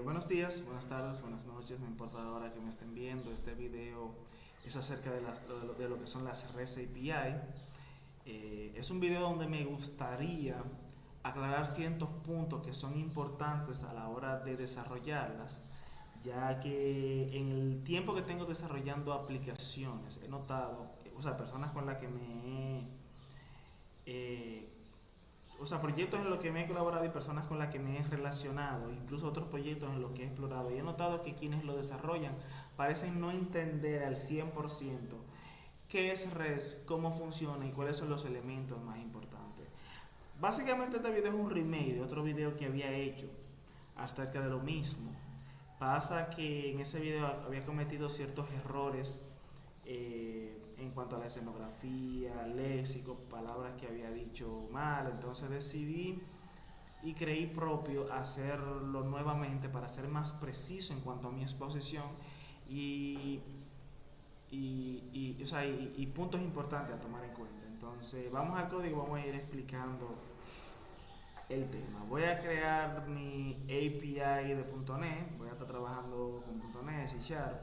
Buenos días, buenas tardes, buenas noches, no importa la hora que me estén viendo. Este video es acerca de lo que son las REST API. Es un video donde me gustaría aclarar ciertos puntos que son importantes a la hora de desarrollarlas, ya que en el tiempo que tengo desarrollando aplicaciones he notado, o sea, personas con las que me he eh, o sea, proyectos en los que me he colaborado y personas con las que me he relacionado, incluso otros proyectos en los que he explorado, y he notado que quienes lo desarrollan parecen no entender al 100% qué es REST, cómo funciona y cuáles son los elementos más importantes. Básicamente este video es un remake de otro video que había hecho acerca de lo mismo. Pasa que en ese video había cometido ciertos errores en cuanto a la escenografía, léxico, palabras que había dicho mal. Entonces decidí y creí propio hacerlo nuevamente para ser más preciso en cuanto a mi exposición y, o sea, y puntos importantes a tomar en cuenta. Entonces vamos al código, vamos a ir explicando el tema. Voy a crear mi API de .NET, voy a estar trabajando con .NET, C Sharp.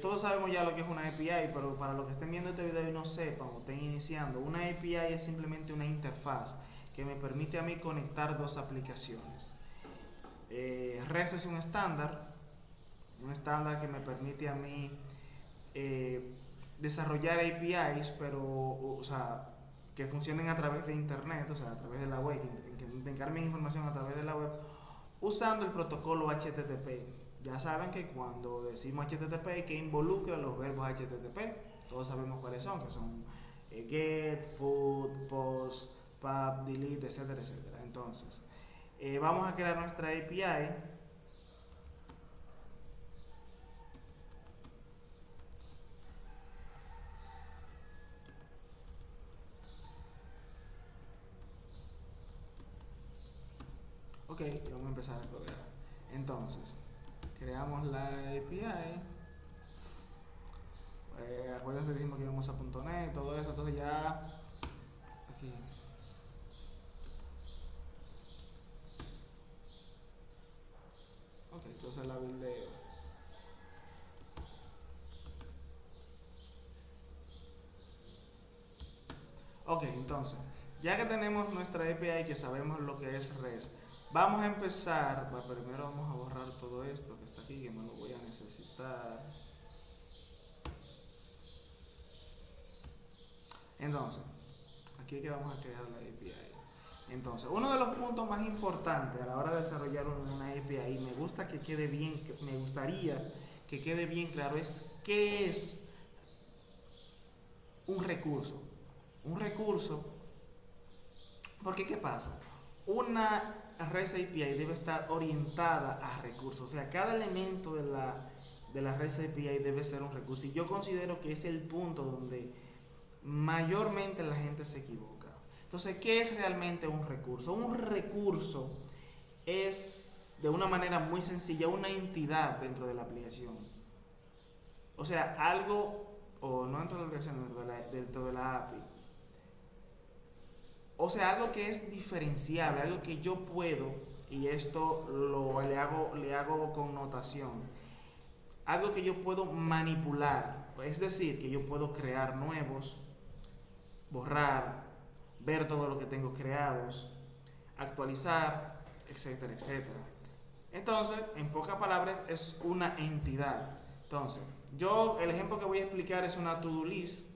Todos sabemos ya lo que es una API, pero para los que estén viendo este video y no sepan o estén iniciando, una API es simplemente una interfaz que me permite a mí conectar dos aplicaciones. REST es un estándar que me permite a mí desarrollar APIs, pero, o sea, que funcionen a través de internet, o sea, a través de la web, que encarguen información a través de la web, usando el protocolo HTTP. Ya saben que cuando decimos HTTP, que involucra los verbos HTTP, todos sabemos cuáles son, que son get, put, post, pub, delete, etcétera, etcétera. Entonces, vamos a crear nuestra API. Ok, vamos a empezar a codear. Entonces, creamos la API. Acuérdense que dijimos que íbamos a .NET, todo eso, entonces ya aquí. Ok, entonces la buildeo. Ok, entonces, ya que tenemos nuestra API, que sabemos lo que es REST, vamos a empezar. Primero vamos a borrar todo esto que está aquí, que no lo voy a necesitar. Entonces, aquí es que vamos a crear la API. Entonces, uno de los puntos más importantes a la hora de desarrollar una API, me gusta que quede bien, me gustaría que quede bien claro, es qué es un recurso. Un recurso, porque ¿qué pasa? Una REST API debe estar orientada a recursos, o sea, cada elemento de la REST API debe ser un recurso. Y yo considero que es el punto donde mayormente la gente se equivoca. Entonces, ¿qué es realmente un recurso? Un recurso es, de una manera muy sencilla, una entidad dentro de la aplicación. O sea, algo, o no dentro de la aplicación, dentro de la API. O sea, algo que es diferenciable, algo que yo puedo, y esto le hago connotación, algo que yo puedo manipular. Es decir, que yo puedo crear nuevos, borrar, ver todo lo que tengo creados, actualizar, etcétera, etcétera. Entonces, en pocas palabras, es una entidad. Entonces, el ejemplo que voy a explicar es una to-do list,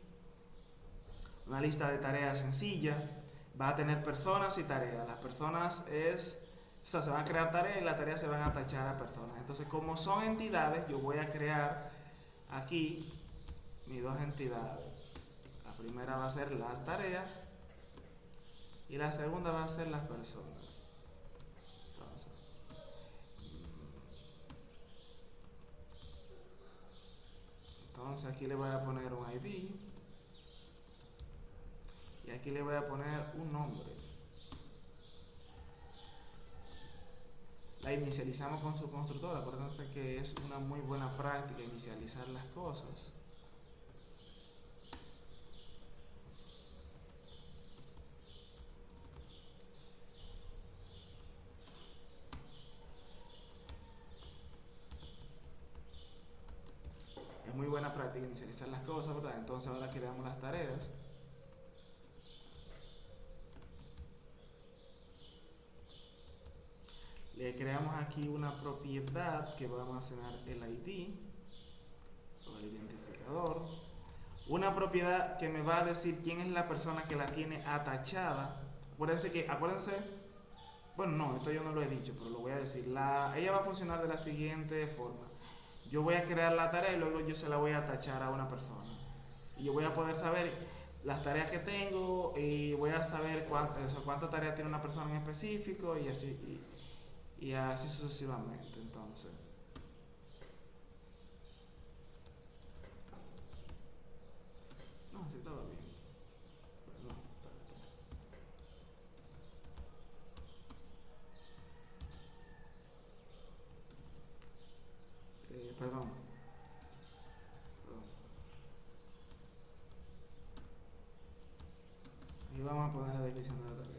una lista de tareas sencilla. Va a tener personas y tareas. Las personas o sea, se van a crear tareas y las tareas se van a tachar a personas. Entonces, como son entidades, yo voy a crear aquí mis dos entidades. La primera va a ser las tareas y la segunda va a ser las personas. Entonces, aquí le voy a poner un ID y aquí le voy a poner un nombre. La inicializamos con su constructor. Acuérdense que es una muy buena práctica inicializar las cosas. inicializarte y inicializar las cosas, ¿verdad? Entonces ahora creamos las tareas. Le creamos aquí una propiedad que va a almacenar el ID o el identificador. Una propiedad que me va a decir quién es la persona que la tiene atachada. Acuérdense, bueno, no, esto yo no lo he dicho, pero lo voy a decir. Ella va a funcionar de la siguiente forma. Yo voy a crear la tarea y luego yo se la voy a atachar a una persona. Y yo voy a poder saber las tareas que tengo y voy a saber cuánta tarea tiene una persona en específico y así sucesivamente. Entonces, no, así estaba bien. Perdón, perdón. Y vamos a poner la descripción de la tarea.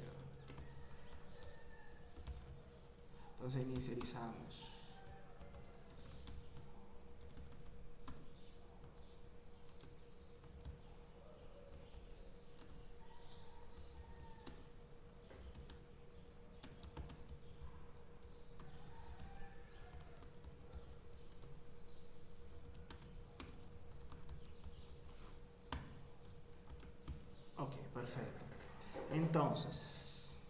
Entonces inicializamos. Ok, perfecto. Entonces,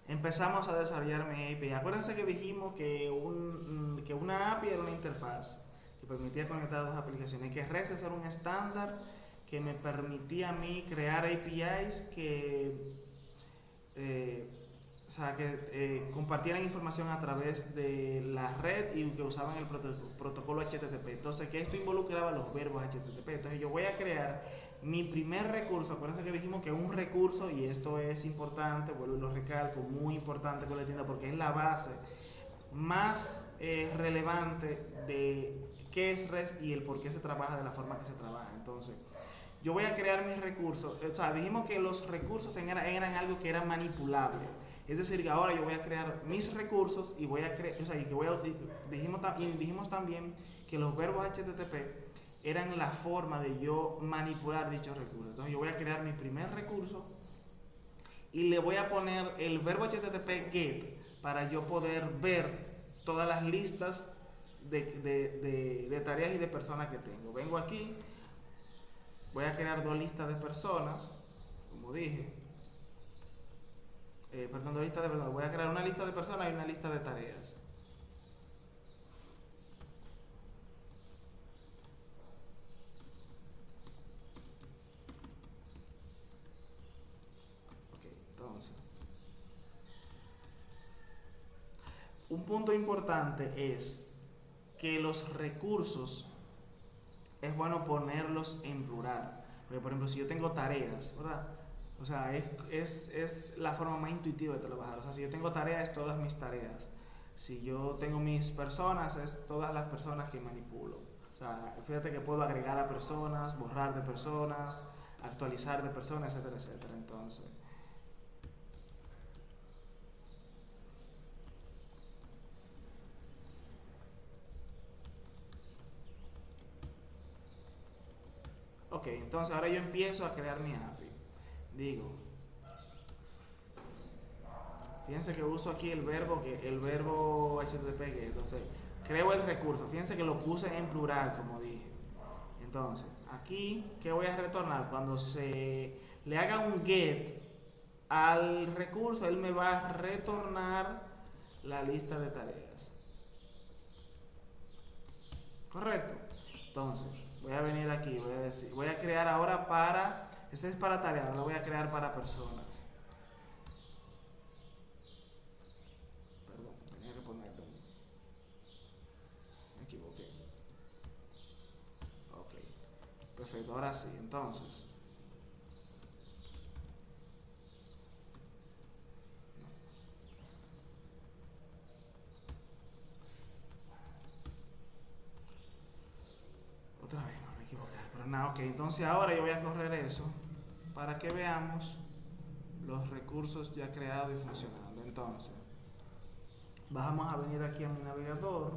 empezamos a desarrollar mi API. Acuérdense que dijimos que una API era una interfaz que permitía conectar dos aplicaciones, que REST era un estándar que me permitía a mí crear APIs que compartieran información a través de la red y que usaban el protocolo HTTP. Entonces, que esto involucraba los verbos HTTP. Entonces, yo voy a crear mi primer recurso. Acuérdense que dijimos que un recurso, y esto es importante, vuelvo y lo recalco, muy importante que lo entienda porque es la base más relevante de qué es REST y el por qué se trabaja de la forma que se trabaja. Entonces, yo voy a crear mis recursos. O sea, dijimos que los recursos eran algo que era manipulable. Es decir, que ahora yo voy a crear mis recursos y voy a crear, dijimos también que los verbos HTTP eran la forma de yo manipular dichos recursos. Entonces yo voy a crear mi primer recurso y le voy a poner el verbo HTTP get para yo poder ver todas las listas de tareas y de personas que tengo. Vengo aquí, voy a crear dos listas de personas, como dije. Voy a crear una lista de personas y una lista de tareas. Ok, entonces, un punto importante es que los recursos es bueno ponerlos en plural. Porque, por ejemplo, si yo tengo tareas, ¿verdad? O sea, es la forma más intuitiva de trabajar. O sea, si yo tengo tareas, es todas mis tareas. Si yo tengo mis personas, es todas las personas que manipulo. O sea, fíjate que puedo agregar a personas, borrar de personas, actualizar de personas, etcétera, etcétera. Entonces, ok, entonces ahora yo empiezo a crear mi API. Digo, fíjense que uso aquí el verbo HTTP, que entonces creo el recurso. Fíjense que lo puse en plural, como dije. Entonces, aquí, ¿qué voy a retornar? Cuando se le haga un get al recurso, él me va a retornar la lista de tareas. ¿Correcto? Entonces, voy a venir aquí, voy a crear ahora ese es para tareas, ahora lo voy a crear para personas. Perdón, tenía que ponerlo. Me equivoqué. Ok, perfecto, ahora sí, entonces. Otra vez, me voy a equivocar. Pero nada, ok, entonces ahora yo voy a correr eso para que veamos los recursos ya creados y funcionando. Entonces, vamos a venir aquí a mi navegador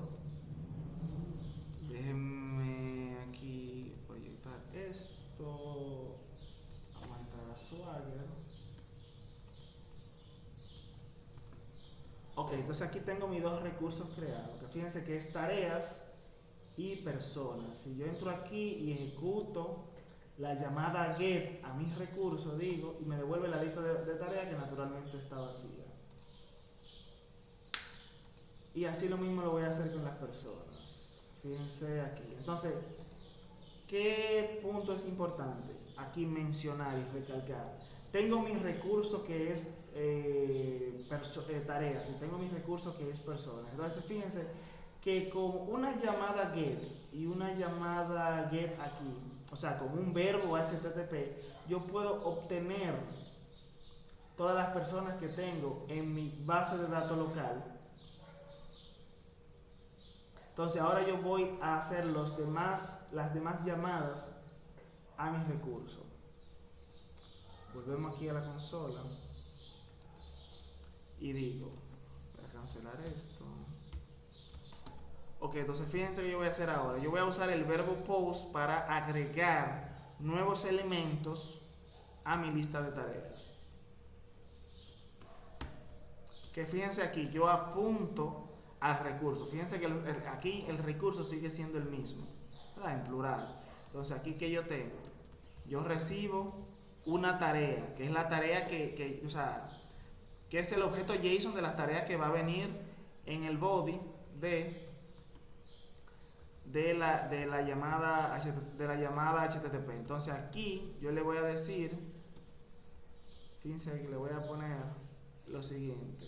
Déjenme aquí proyectar esto. Vamos a entrar a Swagger. Ok, entonces aquí tengo mis dos recursos creados. Que fíjense que es tareas y personas. Si yo entro aquí y ejecuto la llamada get a mis recursos, digo, y me devuelve la lista de tareas que naturalmente está vacía. Y así lo mismo lo voy a hacer con las personas. Fíjense aquí. Entonces, ¿qué punto es importante? Aquí mencionar y recalcar. Tengo mis recursos que es tareas y tengo mis recursos que es personas. Entonces, fíjense que con una llamada get y una llamada get aquí, o sea, con un verbo HTTP, yo puedo obtener todas las personas que tengo en mi base de datos local. Entonces ahora yo voy a hacer las demás llamadas a mis recursos. Volvemos aquí a la consola y digo, voy a cancelar esto. Ok, entonces fíjense que yo voy a hacer ahora. Yo voy a usar el verbo post para agregar nuevos elementos a mi lista de tareas. Que fíjense aquí, yo apunto al recurso. Fíjense que aquí el recurso sigue siendo el mismo, ¿verdad? En plural. Entonces aquí que yo tengo, yo recibo una tarea, que es la tarea que es el objeto JSON de las tareas que va a venir en el body de la llamada HTTP. Entonces aquí yo le voy a decir, fíjense que le voy a poner lo siguiente.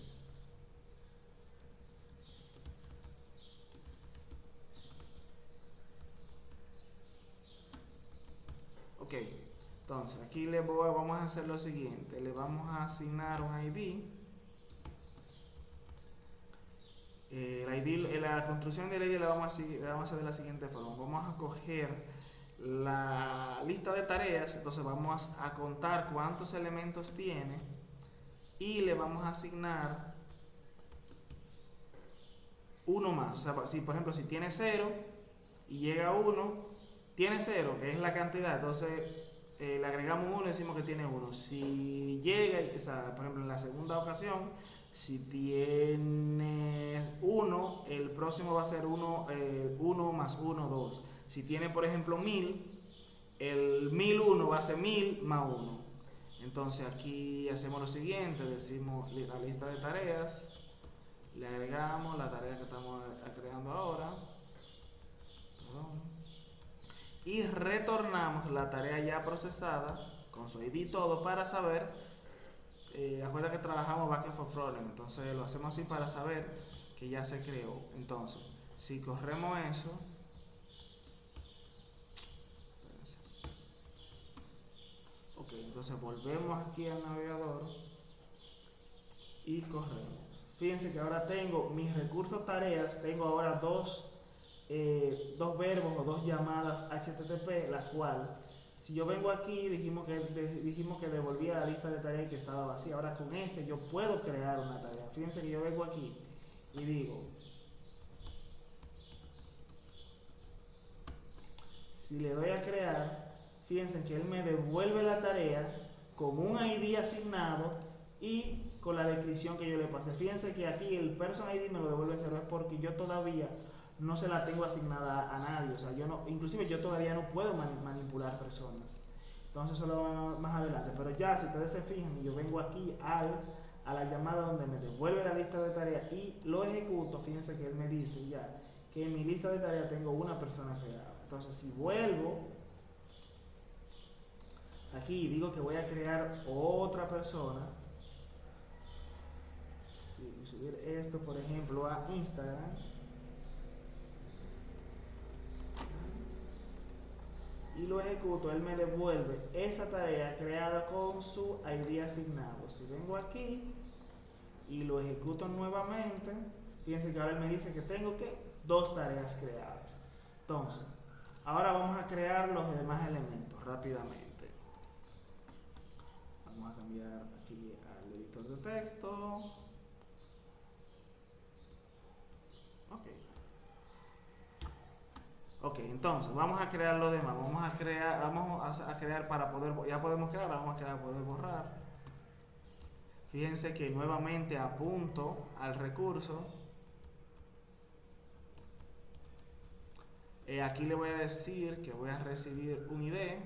Ok, entonces aquí vamos a hacer lo siguiente. Le vamos a asignar un ID. La construcción del ID la vamos a hacer de la siguiente forma. Vamos a coger la lista de tareas, entonces vamos a contar cuántos elementos tiene y le vamos a asignar uno más. O sea, si por ejemplo si tiene 0 y llega 1, tiene 0, que es la cantidad, entonces le agregamos 1 y decimos que tiene 1. Si llega, por ejemplo en la segunda ocasión, si tienes 1, el próximo va a ser 1 más 1, 2. Si tiene por ejemplo 1000, el 1001 va a ser 1000 más 1. Entonces aquí hacemos lo siguiente, decimos la lista de tareas, le agregamos la tarea que estamos creando ahora. Y retornamos la tarea ya procesada con su ID y todo para saber, acuérdate que trabajamos backend for frontend, entonces lo hacemos así para saber que ya se creó. Entonces si corremos eso, ok, entonces volvemos aquí al navegador y corremos. Fíjense que ahora tengo mis recursos tareas, tengo ahora dos verbos o dos llamadas HTTP, la cual, si yo vengo aquí, dijimos que devolvía la lista de tareas que estaba vacía. Ahora con este yo puedo crear una tarea. Fíjense que yo vengo aquí y digo, si le doy a crear, fíjense que él me devuelve la tarea con un ID asignado y con la descripción que yo le pasé. Fíjense que aquí el person ID me lo devuelve 0, es porque yo todavía no se la tengo asignada a nadie. O sea, inclusive yo todavía no puedo manipular personas. Entonces eso lo vamos más adelante. Pero ya, si ustedes se fijan, yo vengo aquí a la llamada donde me devuelve la lista de tareas y lo ejecuto. Fíjense que él me dice ya que en mi lista de tareas tengo una persona creada. Entonces si vuelvo aquí y digo que voy a crear otra persona, subir esto por ejemplo a Instagram, y lo ejecuto, él me devuelve esa tarea creada con su ID asignado. Si vengo aquí y lo ejecuto nuevamente, fíjense que ahora él me dice que tengo dos tareas creadas. Entonces, ahora vamos a crear los demás elementos rápidamente. Vamos a cambiar aquí al editor de texto. Ok. Ok, entonces vamos a crear lo demás. Vamos a crear para poder, ya podemos crear, vamos a crear poder borrar. Fíjense que nuevamente apunto al recurso. Aquí le voy a decir que voy a recibir un ID.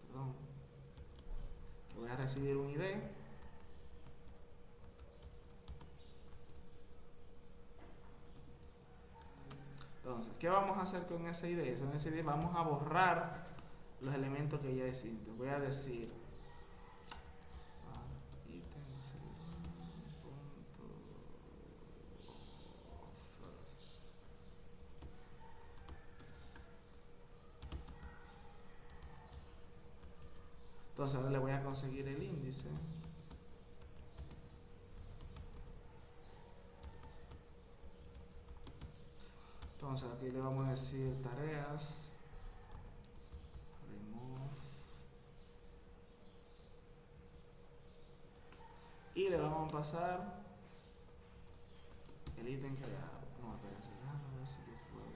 Perdón. Que voy a recibir un ID. Entonces, ¿qué vamos a hacer con ese ID? Con ese ID vamos a borrar los elementos que ya existen. Voy a decir entonces ahora le voy a conseguir el índice. Entonces aquí le vamos a decir tareas, remove, y le vamos a pasar el ítem creado. No, espérense, déjame ver si yo puedo.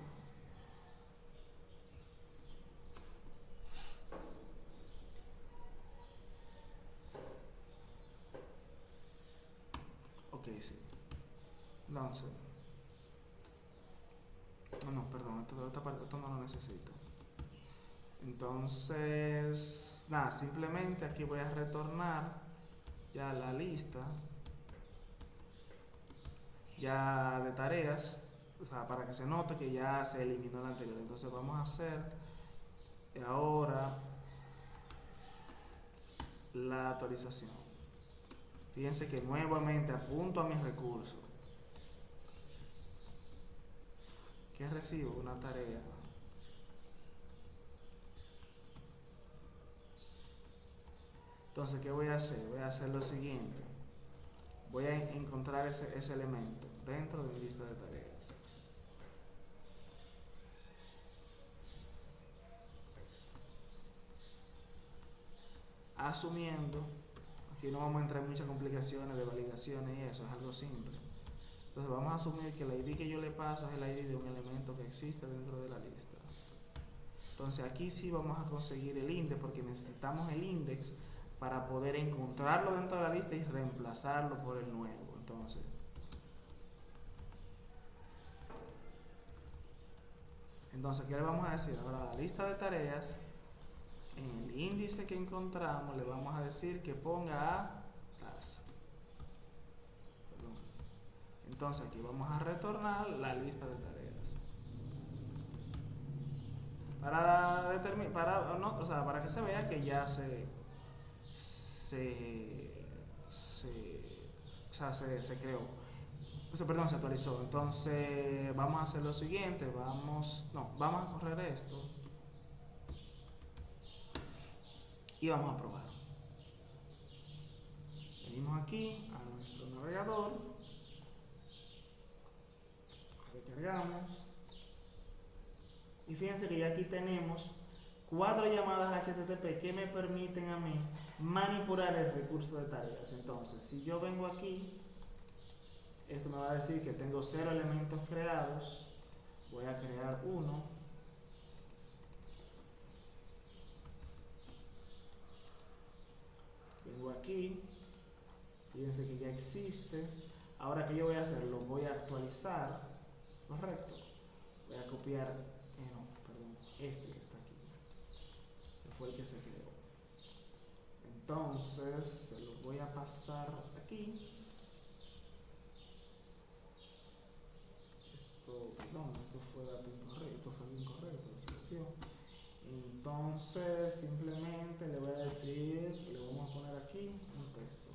Ok, sí. Entonces, no, perdón, esto no lo necesito. Entonces, nada, simplemente aquí voy a retornar ya la lista ya de tareas, o sea, para que se note que ya se eliminó la anterior. Entonces vamos a hacer ahora la actualización. Fíjense que nuevamente apunto a mis recursos. ¿Qué recibo? Una tarea. Entonces, ¿qué voy a hacer? Voy a hacer lo siguiente. Voy a encontrar ese elemento dentro de mi lista de tareas. Asumiendo, aquí no vamos a entrar en muchas complicaciones de validaciones y eso, es algo simple. Entonces vamos a asumir que el ID que yo le paso es el ID de un elemento que existe dentro de la lista. Entonces aquí sí vamos a conseguir el index porque necesitamos el index para poder encontrarlo dentro de la lista y reemplazarlo por el nuevo. Entonces, ¿qué le vamos a decir? Ahora, la lista de tareas, en el índice que encontramos, le vamos a decir que ponga a task. Entonces, aquí vamos a retornar la lista de tareas. Para que se vea que ya se creó. Perdón, se actualizó. Entonces vamos a hacer lo siguiente. Vamos a correr esto y vamos a probar. Venimos aquí a nuestro navegador, recargamos y fíjense que ya aquí tenemos 4 llamadas HTTP que me permiten a mí manipular el recurso de tareas. Entonces, si yo vengo aquí, esto me va a decir que tengo 0 elementos creados. Voy a crear uno. Vengo aquí. Fíjense que ya existe. Ahora, ¿qué yo voy a hacer? Lo voy a actualizar. Correcto. Voy a copiar. Este que está aquí. Que fue el que se creó. Entonces, se lo voy a pasar aquí. Esto fue dato incorrecto, esto fue incorrecto, entonces simplemente le voy a decir, le vamos a poner aquí un texto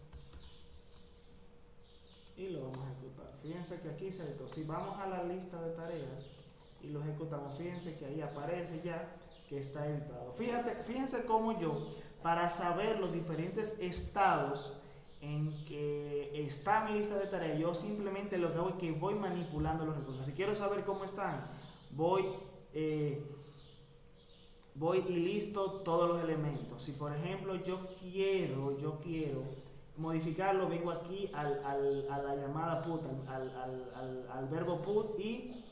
y lo vamos a ejecutar. Fíjense que aquí se editó. Si vamos a la lista de tareas y lo ejecutamos, fíjense que ahí aparece ya que está editado. Fíjense cómo yo, para saber los diferentes estados en que está mi lista de tareas, yo simplemente lo que hago es que voy manipulando los recursos. Si quiero saber cómo están, voy y listo todos los elementos. Si por ejemplo yo quiero modificarlo, vengo aquí a la llamada put, al verbo put, y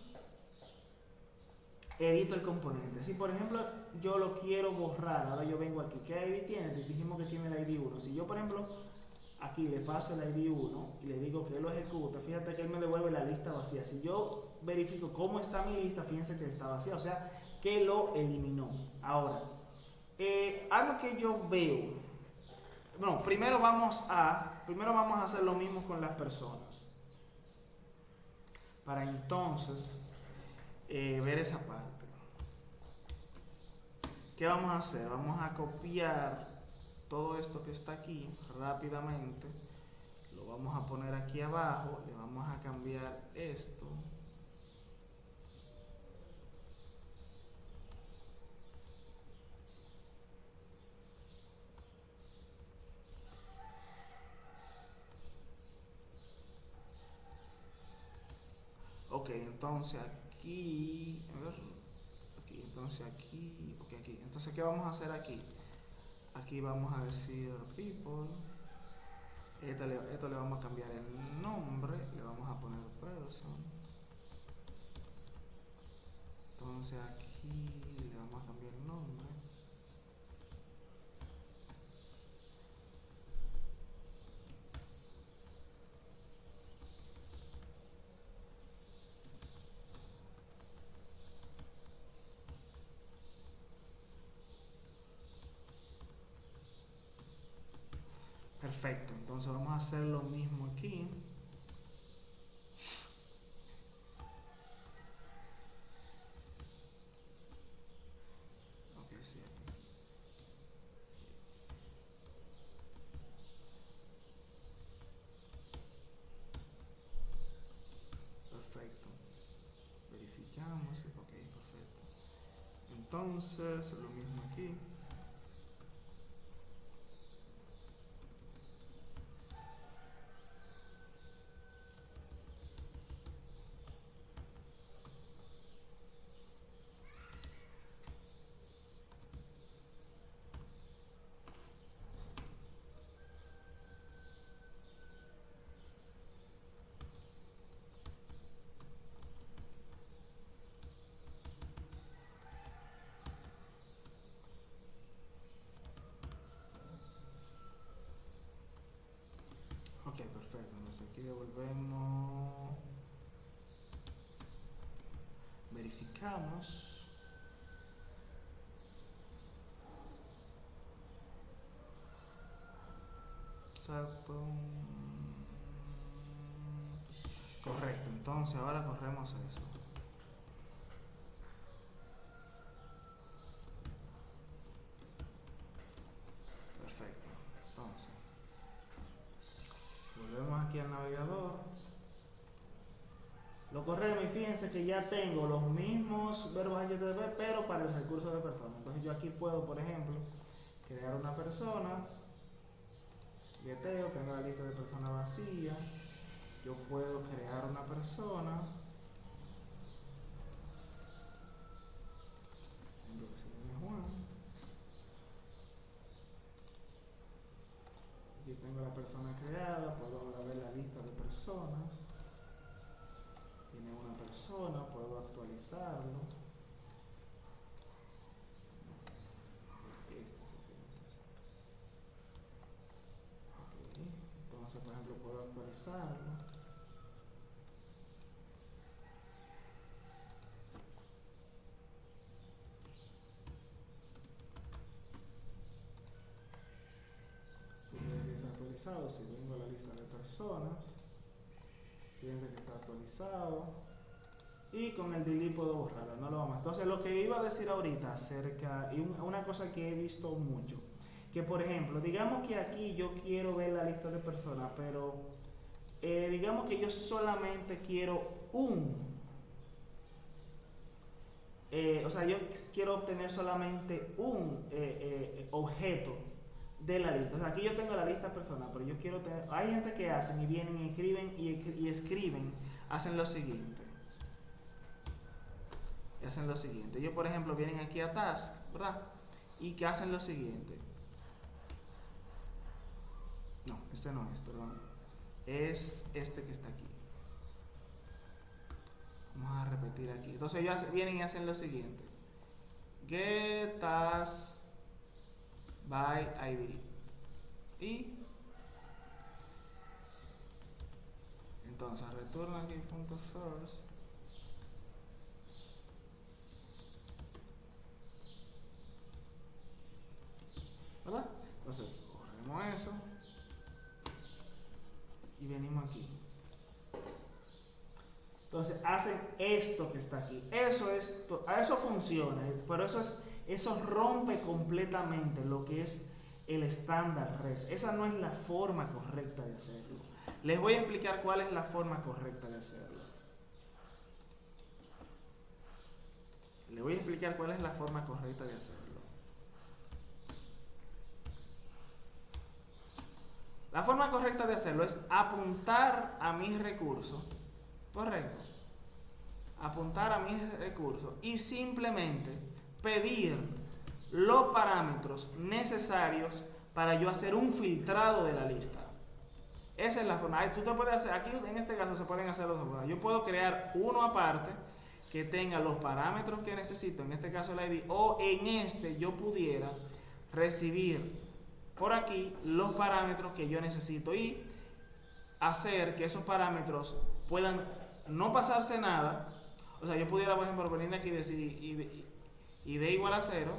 edito el componente. Si por ejemplo yo lo quiero borrar, ahora yo vengo aquí, ¿qué ID tiene? Dijimos que tiene el ID 1. Si yo por ejemplo aquí le paso el ID 1 y le digo que él lo ejecute, fíjate que él me devuelve la lista vacía. Si yo verifico cómo está mi lista, fíjense que está vacía, o sea que lo eliminó. Ahora, algo que yo veo, bueno, primero vamos a hacer lo mismo con las personas, para entonces ver esa parte. ¿Qué vamos a hacer? Vamos a copiar todo esto que está aquí rápidamente, lo vamos a poner aquí abajo, le vamos a cambiar esto. Ok, entonces aquí, a ver, aquí, entonces aquí, ok, aquí. Entonces, ¿qué vamos a hacer aquí? Aquí vamos a decir people. Esto le vamos a cambiar el nombre, le vamos a poner person. Entonces aquí le vamos a cambiar el nombre. Perfecto, entonces vamos a hacer lo mismo aquí. Ok, sí, aquí. Perfecto. Verificamos, ok, perfecto. Entonces, lo mismo aquí. Ok, perfecto. Entonces aquí devolvemos, verificamos. Exacto. Correcto, entonces ahora corremos eso. Perfecto. Entonces, volvemos aquí al navegador. Lo corremos y fíjense que ya tengo los mismos verbos HTTP, pero para el recurso de persona. Entonces yo aquí puedo, por ejemplo, crear una persona, geteo, tengo la lista de personas vacía. Yo puedo crear una persona, ejemplo que se llame Juan. Aquí tengo la persona creada, puedo ahora ver la lista de personas. Tiene una persona, puedo actualizarlo. Okay. Entonces, por ejemplo, puedo actualizarlo. Está actualizado. Si vengo a la lista de personas, fíjense que está actualizado. Y con el delete puedo borrarlo, no lo vamos. Entonces, lo que iba a decir ahorita acerca, y una cosa que he visto mucho, que por ejemplo, digamos que aquí yo quiero ver la lista de personas, pero digamos que yo solamente quiero o sea, yo quiero obtener solamente un objeto de la lista. O sea, aquí yo tengo la lista de personas, pero yo quiero tener, hay gente que hacen y vienen y escriben y escriben, hacen lo siguiente. Y hacen lo siguiente. Yo, por ejemplo, vienen aquí a task, ¿verdad? Y que hacen lo siguiente. No, este no es, perdón. Es este que está aquí. Vamos a repetir aquí. Entonces ellos vienen y hacen lo siguiente. Get task by ID. Y entonces return aquí punto first. ¿Verdad? Entonces corremos eso y venimos aquí. Entonces hacen esto que está aquí. Eso funciona, pero eso rompe completamente lo que es el estándar REST. Esa no es la forma correcta de hacerlo. Les voy a explicar cuál es la forma correcta de hacerlo. Les voy a explicar cuál es la forma correcta de hacerlo. La forma correcta de hacerlo es apuntar a mis recursos. Correcto. Apuntar a mis recursos y simplemente pedir los parámetros necesarios para yo hacer un filtrado de la lista. Esa es la forma. Tú te puedes hacer, aquí en este caso se pueden hacer dos formas. Yo puedo crear uno aparte que tenga los parámetros que necesito, en este caso el ID, o en este yo pudiera recibir por aquí los parámetros que yo necesito y hacer que esos parámetros puedan no pasarse nada. O sea, yo pudiera, por ejemplo, venir aquí y decir id igual a 0,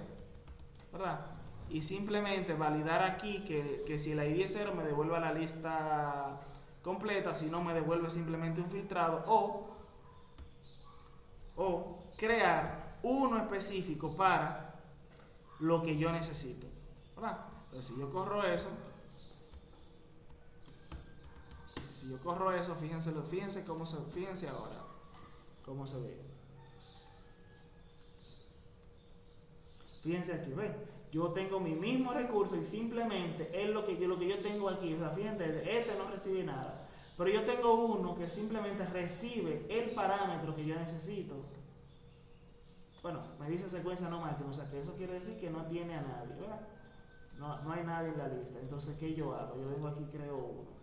¿verdad? Y simplemente validar aquí que si el ID es 0 me devuelva la lista completa, si no me devuelve simplemente un filtrado, o crear uno específico para lo que yo necesito, ¿verdad? Entonces si yo corro eso, fíjense ahora cómo se ve. Fíjense aquí, ¿ven? Yo tengo mi mismo recurso y simplemente es lo que yo tengo aquí. O sea, fíjense, este no recibe nada. Pero yo tengo uno que simplemente recibe el parámetro que yo necesito. Bueno, me dice secuencia no match, o sea que eso quiere decir que no tiene a nadie, ¿verdad? No hay nadie en la lista. Entonces, ¿qué yo hago? Yo vengo aquí y creo uno.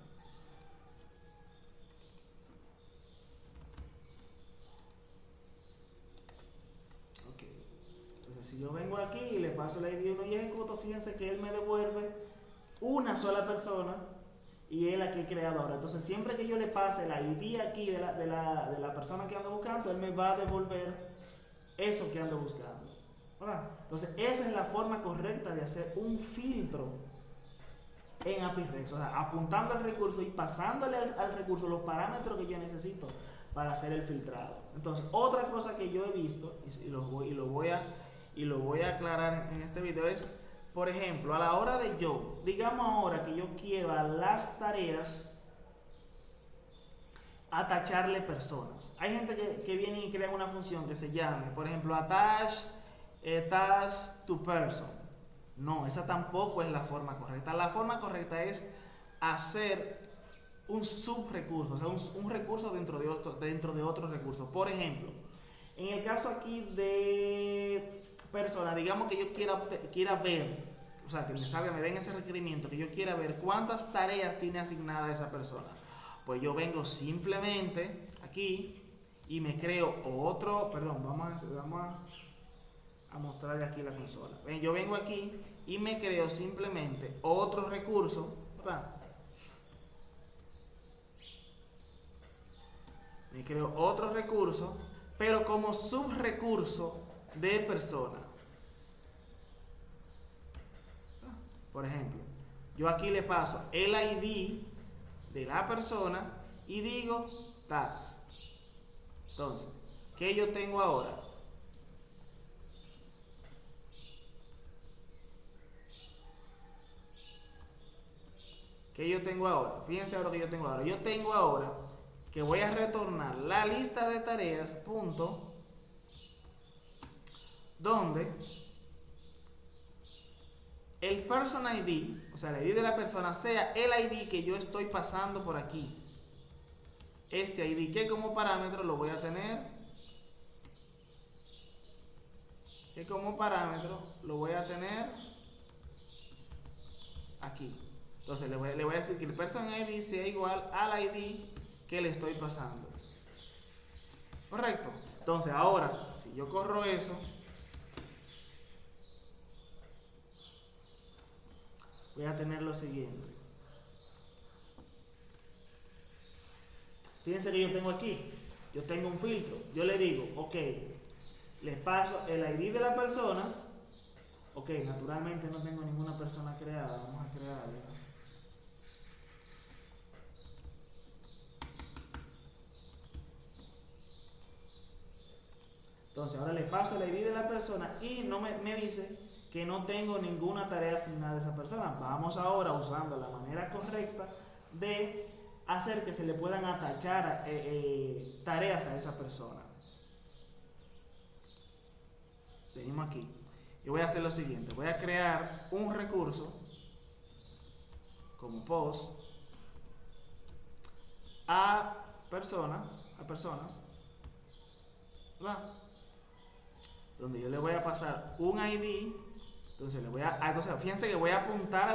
Si yo vengo aquí y le paso el ID 1 y ejecuto, fíjense que él me devuelve una sola persona y es la que he creado ahora. Entonces siempre que yo le pase el ID aquí de la persona que ando buscando, él me va a devolver eso que ando buscando, ¿verdad? Entonces esa es la forma correcta de hacer un filtro en API REST. O sea, apuntando al recurso y pasándole al recurso los parámetros que yo necesito para hacer el filtrado. Entonces otra cosa que yo he visto y lo voy a aclarar en este video es, por ejemplo, a la hora de digamos ahora que yo quiero a las tareas atacharle personas. Hay gente que viene y crea una función que se llame, por ejemplo, attach task to person. No, esa tampoco es la forma correcta. La forma correcta es hacer un subrecurso, o sea, un recurso dentro de otro recurso. Por ejemplo, en el caso aquí de persona, digamos que yo quiera ver, o sea, que me den ese requerimiento, que yo quiera ver cuántas tareas tiene asignada esa persona. Pues yo vengo simplemente aquí y me creo otro, perdón, vamos a mostrarle aquí la consola. Ven, yo vengo aquí y me creo simplemente otro recurso, ¿verdad? Me creo otro recurso, pero como subrecurso de persona. Por ejemplo, yo aquí le paso el ID de la persona y digo task. Entonces, ¿qué yo tengo ahora? ¿Qué yo tengo ahora? Fíjense ahora que yo tengo ahora. Yo tengo ahora que voy a retornar la lista de tareas, punto, donde el person ID, o sea, el ID de la persona, sea el ID que yo estoy pasando por aquí. Este ID que como parámetro lo voy a tener, aquí. Entonces le voy a decir que el person ID sea igual al ID que le estoy pasando. ¿Correcto? Entonces ahora, si yo corro eso, voy a tener lo siguiente. Fíjense que yo tengo aquí, yo tengo un filtro. Yo le digo, ok, les paso el ID de la persona. Ok, naturalmente no tengo ninguna persona creada. Vamos a crearla. Entonces ahora le paso el ID de la persona y no me dice que no tengo ninguna tarea asignada a esa persona. Vamos ahora usando la manera correcta de hacer que se le puedan atachar tareas a esa persona. Venimos aquí. Yo voy a hacer lo siguiente. Voy a crear un recurso como post a personas, ¿verdad? Donde yo le voy a pasar un ID. Entonces, entonces fíjense que voy a apuntar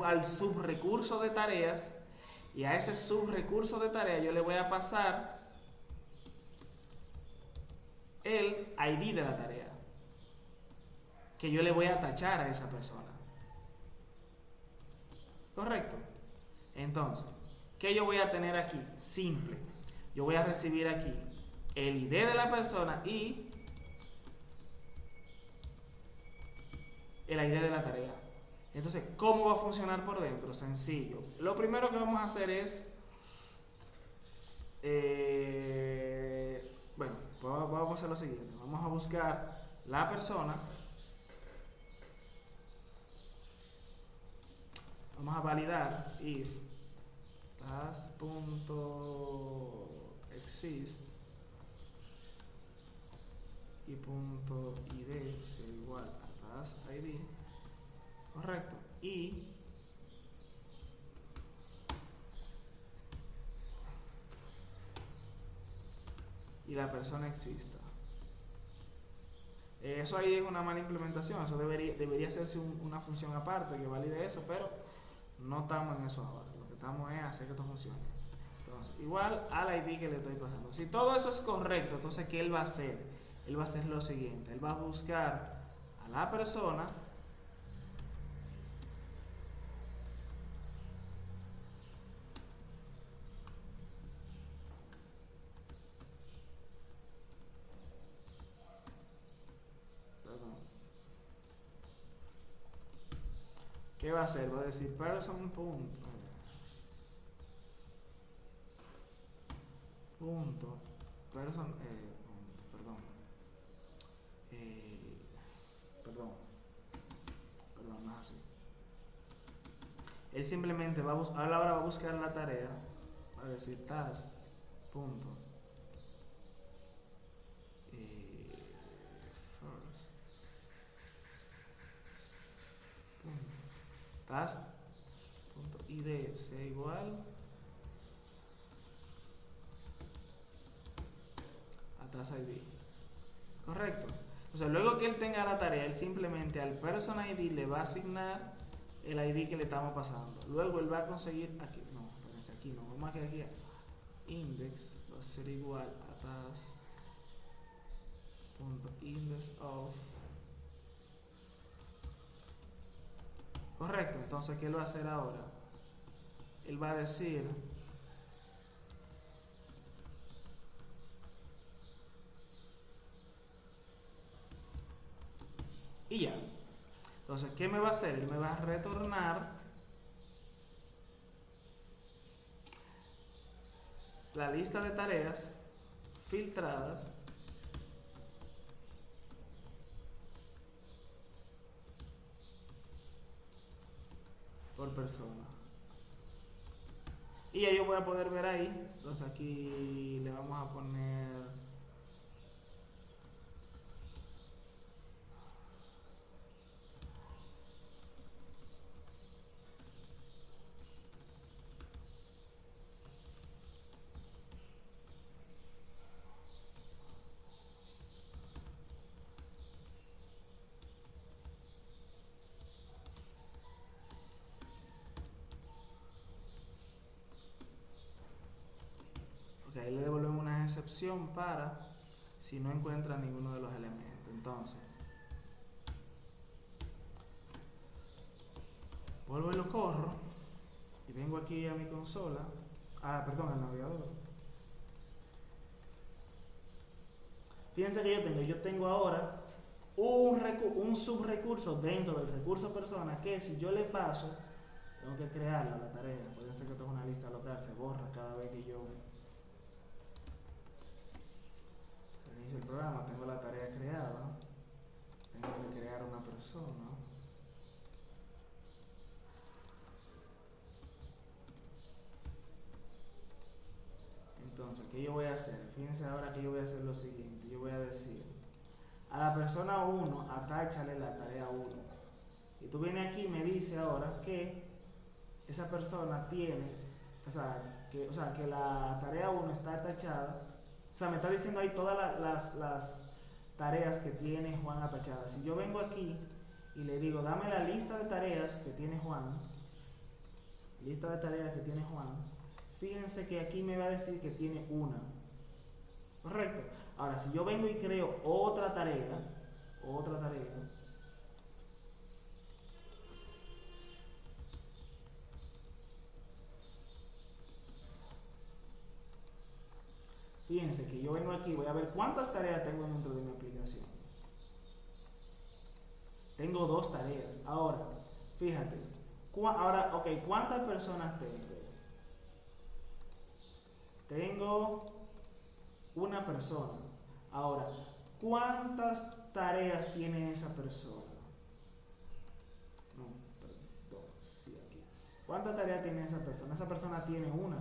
al subrecurso de tareas, y a ese subrecurso de tareas yo le voy a pasar el ID de la tarea que yo le voy a tachar a esa persona. ¿Correcto? Entonces, ¿qué yo voy a tener aquí? Simple. Yo voy a recibir aquí el ID de la persona y el ID de la tarea. Entonces, ¿cómo va a funcionar por dentro? Sencillo. Lo primero que vamos a hacer es, bueno, vamos a hacer lo siguiente. Vamos a buscar la persona. Vamos a validar if task.exist y .id sea igual a task id, correcto, y la persona exista. Eso ahí es una mala implementación. Eso debería hacerse una función aparte que valide eso, pero no estamos en eso ahora. Lo que estamos es hacer que esto funcione. Entonces, igual al ID que le estoy pasando. Si todo eso es correcto, entonces ¿qué él va a hacer? Él va a hacer lo siguiente. Él va a buscar a la persona. ¿Qué va a hacer? Va a decir person punto person perdón, no es así. Él simplemente ahora va a buscar la tarea, va a decir task punto first punto task punto id sea igual a task id, correcto. Entonces luego que él tenga la tarea, él simplemente al person id le va a asignar el id que le estamos pasando. Luego él va a conseguir aquí, no, espérense, aquí no, vamos a quedar aquí, index va a ser igual a task.index of, correcto. Entonces, ¿qué él va a hacer ahora? Él va a decir y ya. Entonces, ¿qué me va a hacer? Él me va a retornar la lista de tareas filtradas por persona. Y ya yo voy a poder ver ahí. Entonces aquí le vamos a poner ahí le devolvemos una excepción para si no encuentra ninguno de los elementos. Entonces, vuelvo y lo corro y vengo aquí a mi consola, perdón, al navegador. Fíjense que yo tengo ahora un subrecurso dentro del recurso persona que si yo le paso, tengo que crearla la tarea. Puede ser que tenga una lista local, se borra cada vez que yo inicio el programa. Tengo la tarea creada, tengo que crear una persona. Entonces, ¿qué yo voy a hacer? Fíjense ahora que yo voy a hacer lo siguiente. Yo voy a decir a la persona 1, atáchale la tarea 1. Y tú vienes aquí y me dice ahora que esa persona tiene, que la tarea 1 está atachada. O sea, me está diciendo ahí todas las tareas que tiene Juan atachadas. Si yo vengo aquí y le digo, dame la lista de tareas que tiene Juan, lista de tareas que tiene Juan, fíjense que aquí me va a decir que tiene una. ¿Correcto? Ahora, si yo vengo y creo otra tarea, fíjense que yo vengo aquí, voy a ver cuántas tareas tengo dentro de mi aplicación. Tengo 2 tareas. Ahora, fíjate. ¿Cuántas personas tengo? Tengo una persona. Ahora, ¿cuántas tareas tiene esa persona? No, perdón, sí, aquí. ¿Cuántas tareas tiene esa persona? Esa persona tiene una,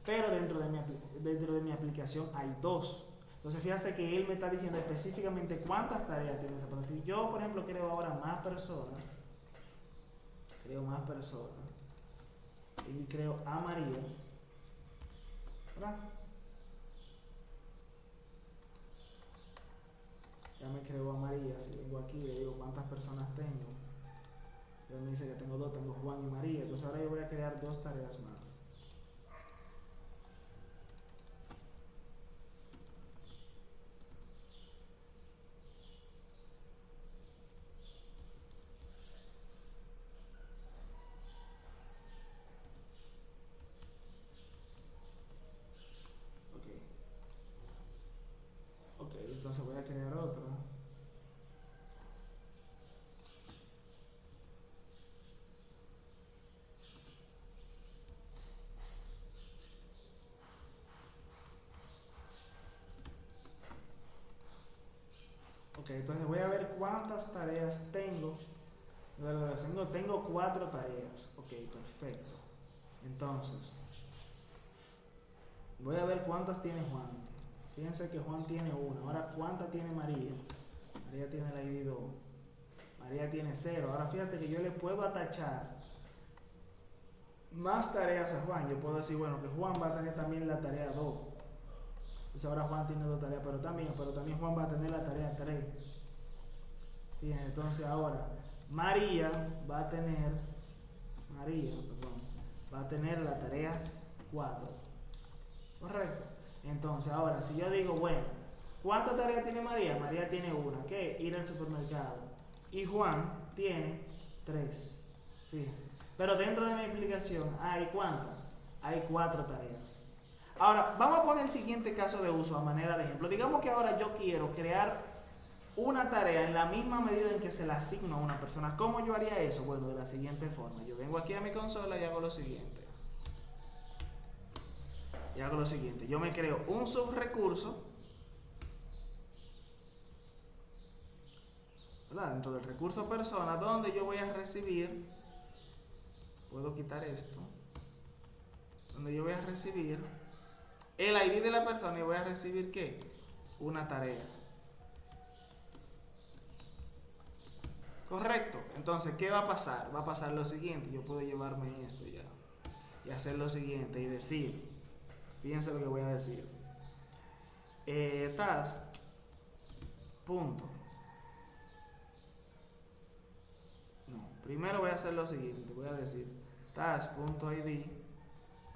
pero dentro de mi aplicación hay 2. Entonces fíjate que él me está diciendo específicamente cuántas tareas tiene esa persona. Si yo, por ejemplo, creo ahora más personas, y creo a María, ¿verdad? Ya me creo a María. Si vengo aquí y le digo cuántas personas tengo, entonces me dice que tengo 2, tengo Juan y María. Entonces ahora yo voy a crear 2 tareas más. Ok, entonces voy a crear otra. Ok, entonces voy a ver cuántas tareas tengo. Tengo 4 tareas. Ok, perfecto. Entonces, voy a ver cuántas tiene Juan. Fíjense que Juan tiene 1. Ahora, ¿cuántas tiene María? María tiene la ID 2. María tiene 0. Ahora fíjate que yo le puedo atachar más tareas a Juan. Yo puedo decir, bueno, que Juan va a tener también la tarea 2. Entonces ahora Juan tiene 2 tareas, pero también Juan va a tener la tarea 3. Fíjense, entonces ahora María va a tener la tarea 4. ¿Correcto? Entonces ahora, si yo digo, bueno, ¿cuántas tareas tiene María? María tiene 1, que ir al supermercado. Y Juan tiene 3. Fíjense. Pero dentro de mi aplicación hay ¿cuántas? Hay 4 tareas. Ahora, vamos a poner el siguiente caso de uso a manera de ejemplo. Digamos que ahora yo quiero crear una tarea en la misma medida en que se la asigno a una persona. ¿Cómo yo haría eso? Bueno, de la siguiente forma. Yo vengo aquí a mi consola y hago lo siguiente. Yo me creo un subrecurso, ¿verdad? Dentro del recurso persona, donde yo voy a recibir, puedo quitar esto, donde yo voy a recibir el ID de la persona y voy a recibir ¿qué? Una tarea. Correcto. Entonces, ¿qué va a pasar? Va a pasar lo siguiente. Yo puedo llevarme esto ya y hacer lo siguiente y decir, fíjense lo que voy a decir. Task punto. No, primero voy a hacer lo siguiente. Voy a decir task.id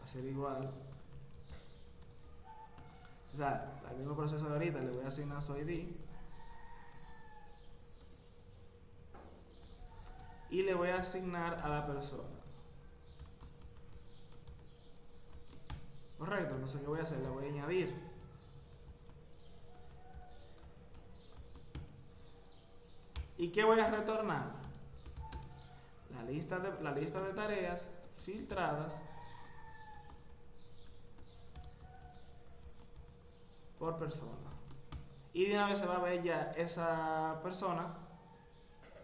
va a ser igual. o sea, al mismo proceso de ahorita, le voy a asignar su ID y le voy a asignar a la persona. Correcto, entonces ¿qué voy a hacer? Le voy a añadir. ¿Y qué voy a retornar? La lista de tareas filtradas por persona. Y de una vez se va a ver ya esa persona,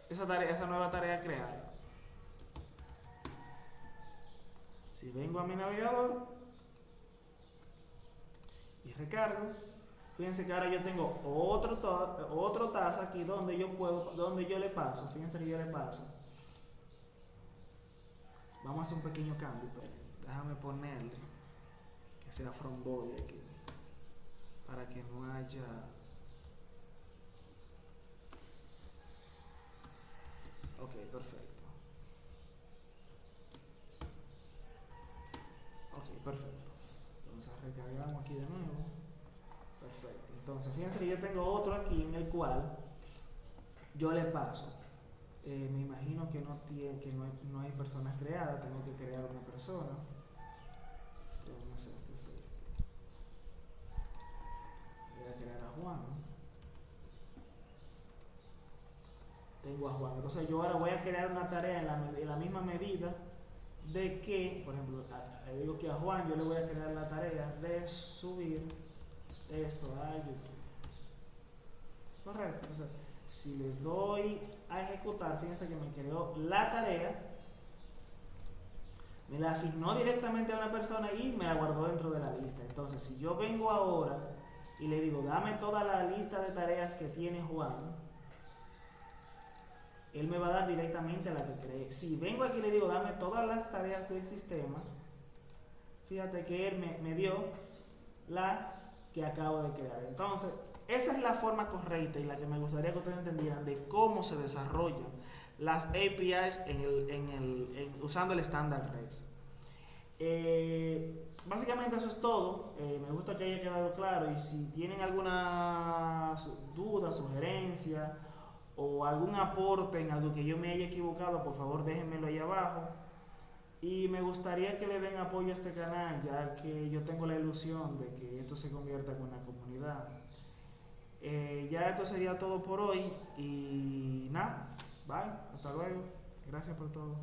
esa nueva tarea creada. Si vengo a mi navegador y recargo, fíjense que ahora yo tengo otro task aquí donde yo le paso. Fíjense que yo le paso. Vamos a hacer un pequeño cambio, pero déjame ponerle que sea from body aquí, para que no haya. Ok, perfecto. Ok, perfecto. Entonces recargamos aquí de nuevo. Perfecto. Entonces fíjense que yo tengo otro aquí en el cual yo le paso. Me imagino que no hay personas creadas, tengo que crear una persona. Voy a crear a Juan. Tengo a Juan. Entonces yo ahora voy a crear una tarea en la misma medida de que, por ejemplo, le digo que a Juan yo le voy a crear la tarea de subir esto a YouTube. Correcto. Entonces, si le doy a ejecutar, fíjense que me creó la tarea, me la asignó directamente a una persona y me la guardó dentro de la lista. Entonces, si yo vengo ahora y le digo, dame toda la lista de tareas que tiene Juan, él me va a dar directamente a la que creé. Si vengo aquí y le digo, dame todas las tareas del sistema, fíjate que él me dio la que acabo de crear. Entonces, esa es la forma correcta y la que me gustaría que ustedes entendieran de cómo se desarrollan las APIs usando el estándar REST. Básicamente eso es todo. Me gusta que haya quedado claro, y si tienen alguna duda, sugerencia o algún aporte en algo que yo me haya equivocado, por favor déjenmelo ahí abajo. Y me gustaría que le den apoyo a este canal, ya que yo tengo la ilusión de que esto se convierta en una comunidad. Ya esto sería todo por hoy y nada, bye, hasta luego, gracias por todo.